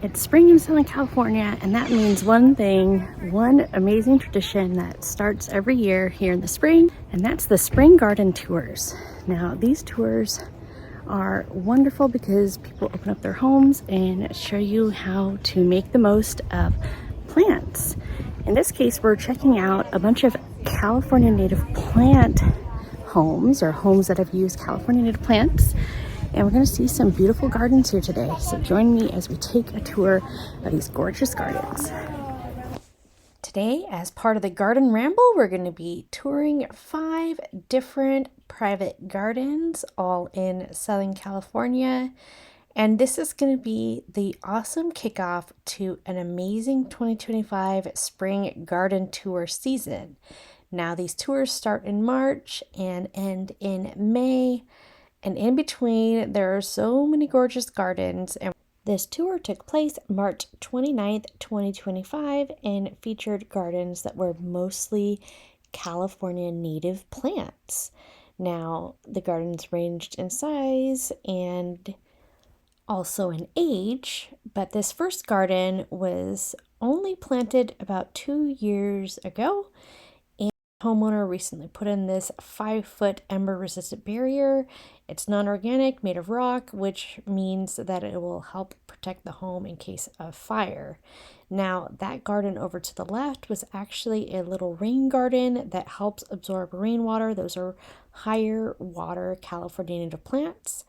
It's spring in Southern California, and that means one thing, one amazing tradition that starts every year here in the spring, and that's the spring garden tours. Now, these tours are wonderful because people open up their homes and show you how to make the most of plants. In this case, we're checking out a bunch of California native plant homes, or homes that have used California native plants. And we're going to see some beautiful gardens here today. So join me as we take a tour of these gorgeous gardens. Today, as part of the Garden Ramble, we're going to be touring 5 different private gardens, all in Southern California. And this is going to be the awesome kickoff to an amazing 2025 Spring Garden Tour season. Now, these tours start in March and end in May. And in between, there are so many gorgeous gardens. And this tour took place March 29th, 2025, and featured gardens that were mostly California native plants. Now, the gardens ranged in size and also in age, but this first garden was only planted about 2 years ago. Homeowner recently put in this 5-foot ember resistant barrier. It's non-organic, made of rock, which means that it will help protect the home in case of fire. Now, that garden over to the left was actually a little rain garden that helps absorb rainwater. Those are higher water California native plants,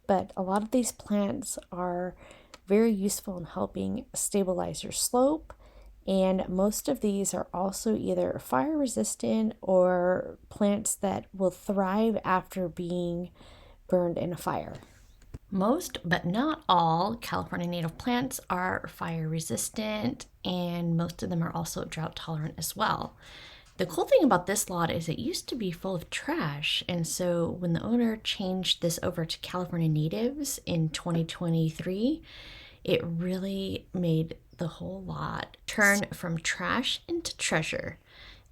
but a lot of these plants are very useful in helping stabilize your slope. And most of these are also either fire resistant or plants that will thrive after being burned in a fire. Most, but not all, California native plants are fire resistant, and most of them are also drought tolerant as well. The cool thing about this lot is it used to be full of trash, and so when the owner changed this over to California natives in 2023, it really made the whole lot turn from trash into treasure.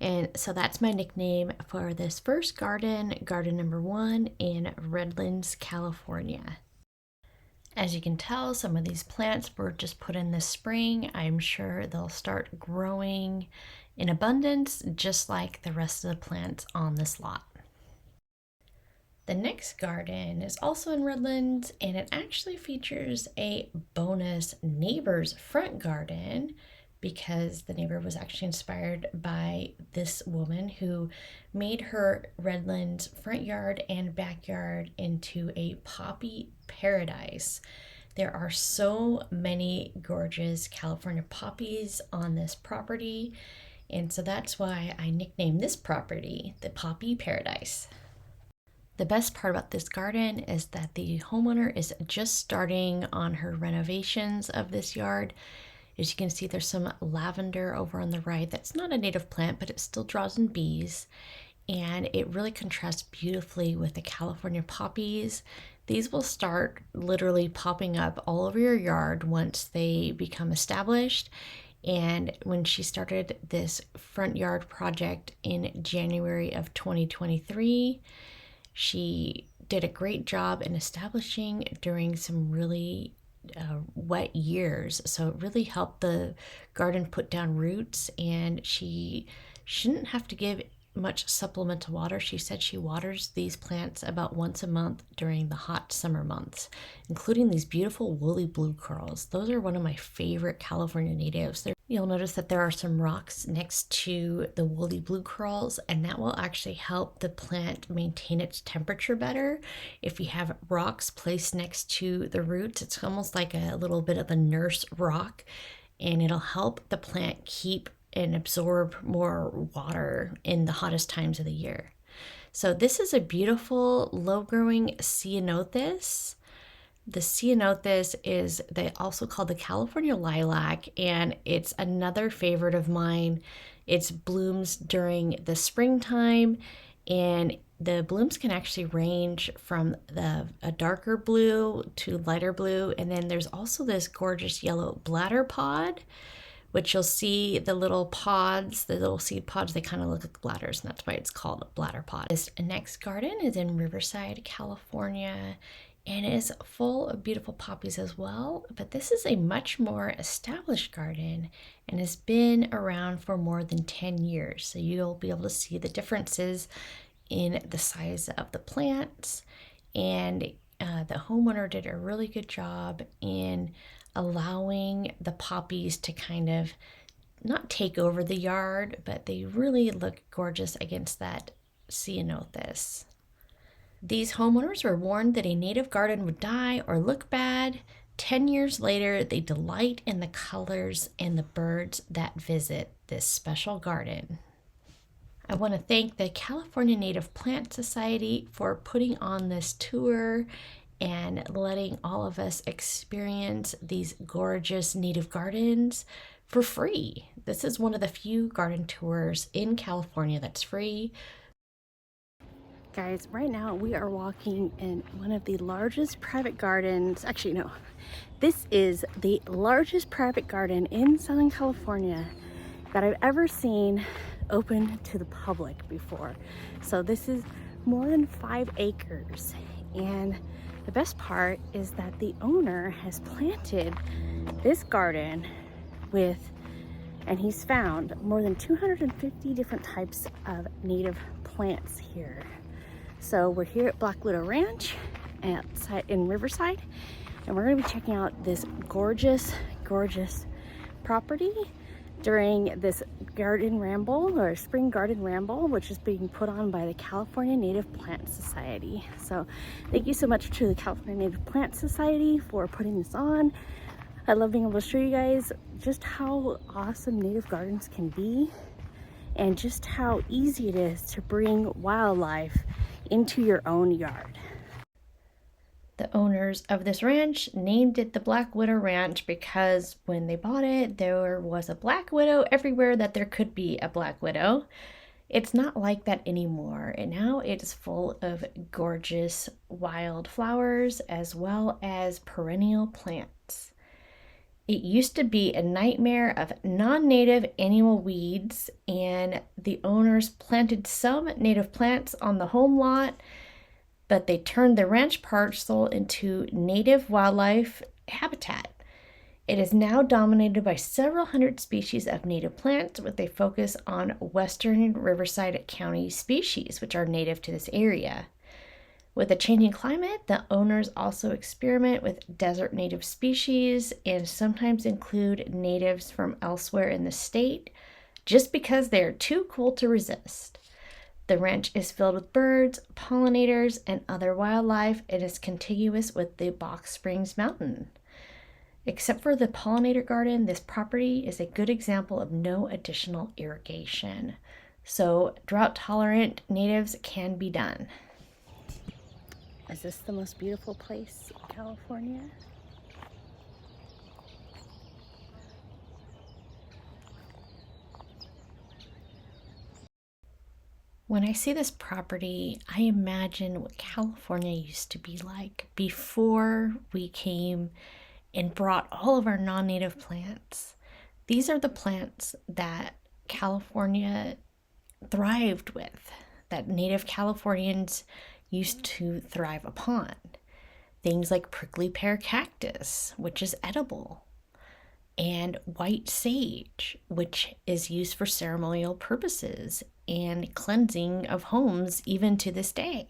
And so that's my nickname for this first garden, garden number 1 in Redlands, California. As you can tell, some of these plants were just put in this spring. I'm sure they'll start growing in abundance, just like the rest of the plants on this lot. The next garden is also in Redlands, and it actually features a bonus neighbor's front garden because the neighbor was actually inspired by this woman who made her Redlands front yard and backyard into a poppy paradise. There are so many gorgeous California poppies on this property, and so that's why I nicknamed this property the Poppy Paradise. The best part about this garden is that the homeowner is just starting on her renovations of this yard. As you can see, there's some lavender over on the right. That's not a native plant, but it still draws in bees. And it really contrasts beautifully with the California poppies. These will start literally popping up all over your yard once they become established. And when she started this front yard project in January of 2023, she did a great job in establishing during some really wet years. So it really helped the garden put down roots, and she shouldn't have to give much supplemental water. She said she waters these plants about once a month during the hot summer months, including these beautiful woolly blue curls. Those are one of my favorite California natives. You'll notice that there are some rocks next to the woolly blue curls, and that will actually help the plant maintain its temperature better. If you have rocks placed next to the roots, it's almost like a little bit of a nurse rock, and it'll help the plant keep and absorb more water in the hottest times of the year. So this is a beautiful low-growing ceanothus. The ceanothus is also called the California lilac, and it's another favorite of mine. It blooms during the springtime, and the blooms can actually range from a darker blue to lighter blue, and then there's also this gorgeous yellow bladder pod, which you'll see the little pods, the little seed pods, they kind of look like bladders, and that's why it's called a bladder pod. This next garden is in Riverside, California, and it is full of beautiful poppies as well. But this is a much more established garden and has been around for more than 10 years. So you'll be able to see the differences in the size of the plants, and the homeowner did a really good job in allowing the poppies to kind of not take over the yard, but they really look gorgeous against that ceanothus. These homeowners were warned that a native garden would die or look bad. 10 years later, they delight in the colors and the birds that visit this special garden. I want to thank the California Native Plant Society for putting on this tour and letting all of us experience these gorgeous native gardens for free. This is one of the few garden tours in California that's free. Guys, right now we are walking in one of the largest private gardens. Actually, no, this is the largest private garden in Southern California that I've ever seen open to the public before. So this is more than 5 acres, and the best part is that the owner has planted this garden with, and he's found more than 250 different types of native plants here. So we're here at Black Widow Ranch outside in Riverside, and we're going to be checking out this gorgeous property during this garden ramble, or spring garden ramble, which is being put on by the California Native Plant Society. So thank you so much to the California Native Plant Society for putting this on. I love being able to show you guys just how awesome native gardens can be, and just how easy it is to bring wildlife into your own yard. The owners of this ranch named it the Black Widow Ranch because when they bought it, there was a black widow everywhere that there could be a black widow. It's not like that anymore, and now it's full of gorgeous wildflowers as well as perennial plants. It used to be a nightmare of non-native annual weeds, and the owners planted some native plants on the home lot, but they turned the ranch parcel into native wildlife habitat. It is now dominated by several hundred species of native plants, with a focus on western Riverside County species, which are native to this area. With a changing climate, the owners also experiment with desert native species and sometimes include natives from elsewhere in the state, just because they are too cool to resist. The ranch is filled with birds, pollinators, and other wildlife, and is contiguous with the Box Springs Mountain. Except for the pollinator garden, this property is a good example of no additional irrigation. So drought-tolerant natives can be done. Is this the most beautiful place in California? When I see this property, I imagine what California used to be like before we came and brought all of our non-native plants. These are the plants that California thrived with, that native Californians used to thrive upon. Things like prickly pear cactus, which is edible, and white sage, which is used for ceremonial purposes and cleansing of homes even to this day.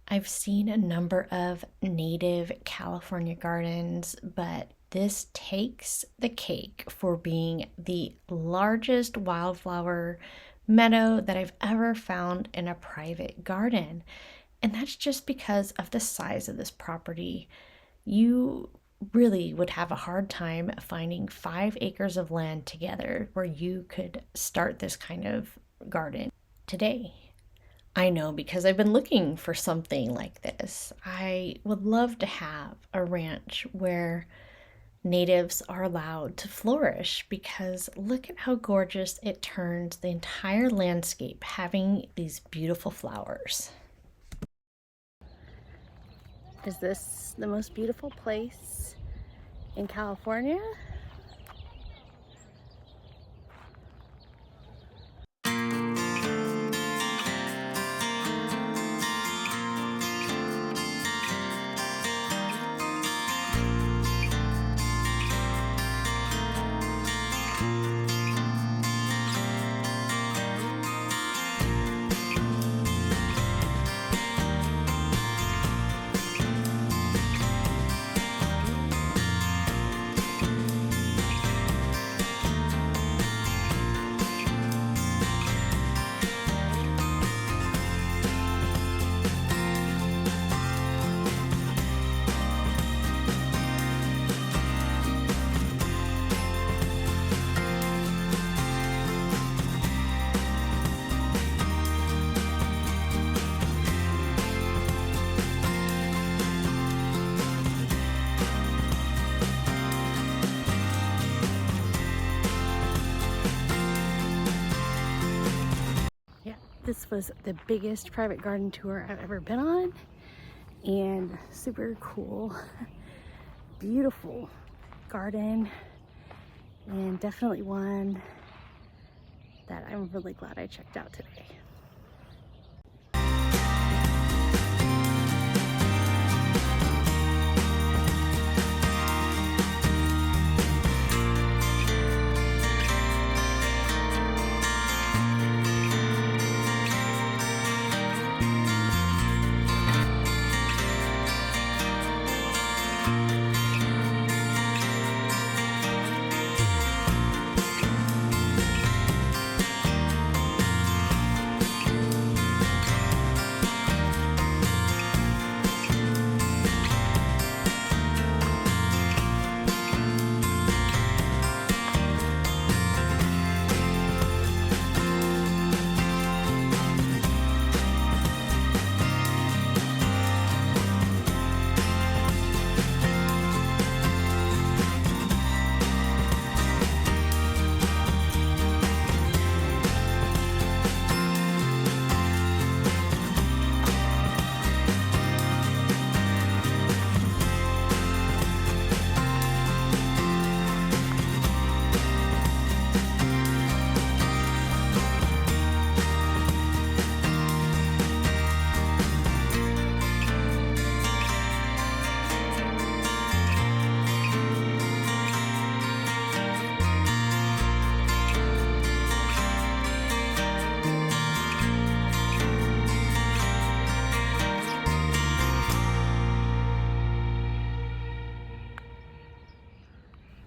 I've seen a number of native California gardens, but this takes the cake for being the largest wildflower meadow that I've ever found in a private garden. And that's just because of the size of this property. You really would have a hard time finding 5 acres of land together where you could start this kind of garden today. I know, because I've been looking for something like this. I would love to have a ranch where natives are allowed to flourish, because look at how gorgeous it turns the entire landscape having these beautiful flowers. Is this the most beautiful place in California? this was the biggest private garden tour I've ever been on, and super cool, beautiful garden, and definitely one that I'm really glad I checked out today.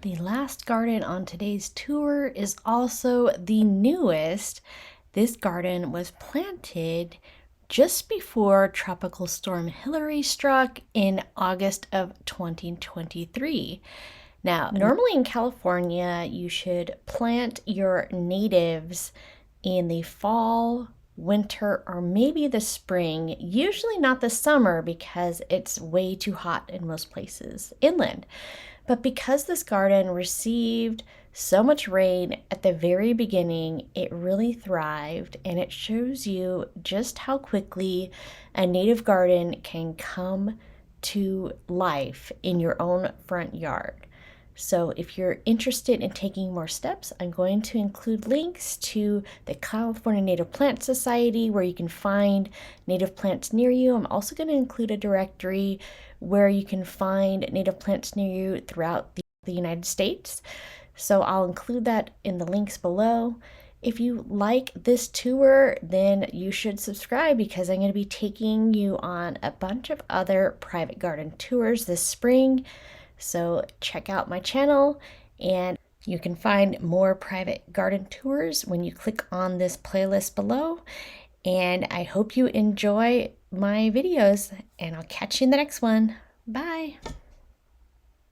The last garden on today's tour is also the newest. This garden was planted just before Tropical Storm Hillary struck in August of 2023. Now, normally in California, you should plant your natives in the fall, winter, or maybe the spring, usually not the summer because it's way too hot in most places inland. But because this garden received so much rain at the very beginning, it really thrived, and it shows you just how quickly a native garden can come to life in your own front yard. So if you're interested in taking more steps, I'm going to include links to the California Native Plant Society where you can find native plants near you. I'm also going to include a directory where you can find native plants near you throughout the United States. So I'll include that in the links below. If you like this tour, then you should subscribe because I'm going to be taking you on a bunch of other private garden tours this spring. So check out my channel, and you can find more private garden tours when you click on this playlist below. And I hope you enjoy my videos, and I'll catch you in the next one. Bye.